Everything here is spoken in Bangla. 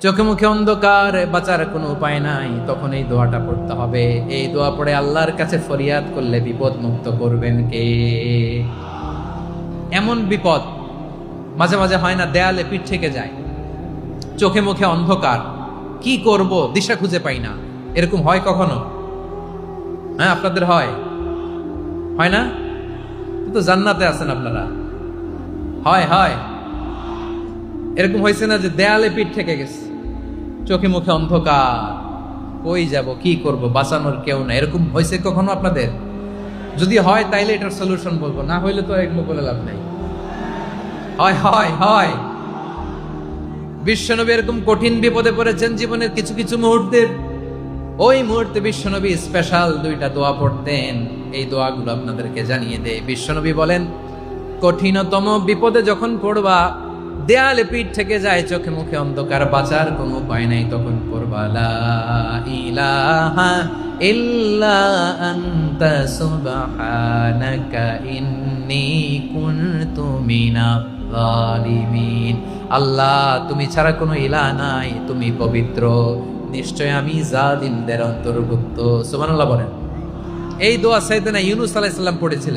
চোখে মুখে অন্ধকার, বাঁচার কোনো উপায় নাই, তখন এই দোয়াটা পড়তে হবে। এই দোয়া পড়ে আল্লাহর কাছে ফরিয়াদ করলে বিপদ মুক্ত করবেন কে? এমন বিপদ মাঝে মাঝে হয় না, দেয়ালে পিঠ থেকে যায়, চোখে মুখে অন্ধকার, কি করব দিশা খুঁজে পাই না, এরকম হয় কখনো? হ্যাঁ, আপনাদের হয় না? তো জান্নাতে আছেন আপনারা। হয় হয় এরকম হয়েছে না যে দেয়ালে পিঠ থেকে গেছে, চোখে মুখে অন্ধকার, কই যাব, কি করব, বাঁচানোর কেউ না, এরকম হয়েছে কখনো আপনাদের? যদি হয় তাইলে এটার সলিউশন বলবো, না হইলে তো এগুলো বলে লাভ নাই। হয় হয় হয় বিশ্বনবী এরকম কঠিন বিপদে পড়েছেন জীবনের কিছু কিছু মুহূর্তে। ওই মুহূর্তে বিশ্বনবী স্পেশাল দুইটা দোয়া পড়তেন। এই দোয়াগুলো আপনাদেরকে জানিয়ে দেয়। বিশ্বনবী বলেন, কঠিনতম বিপদে যখন পড়বা, দেয়ালে পিঠ থেকে যায়, চোখে মুখে অন্ধকার, বাঁচার কোনো উপায় নাই, তখন পড়বা লা ইলাহা ইল্লা আনতা সুবহানাকা ইন্নী কুনতু মিনাজ জালিমিন। আল্লাহ, তুমি ছাড়া কোনো ইলাহ নাই, তুমি পবিত্র, নিশ্চয় আমি জালিমদের অন্তর্ভুক্ত। সুবহানাল্লাহ বলেন। এই দোয়া সাইয়েদনা ইউনূস আলাইহিস সালাম পড়েছিলেন।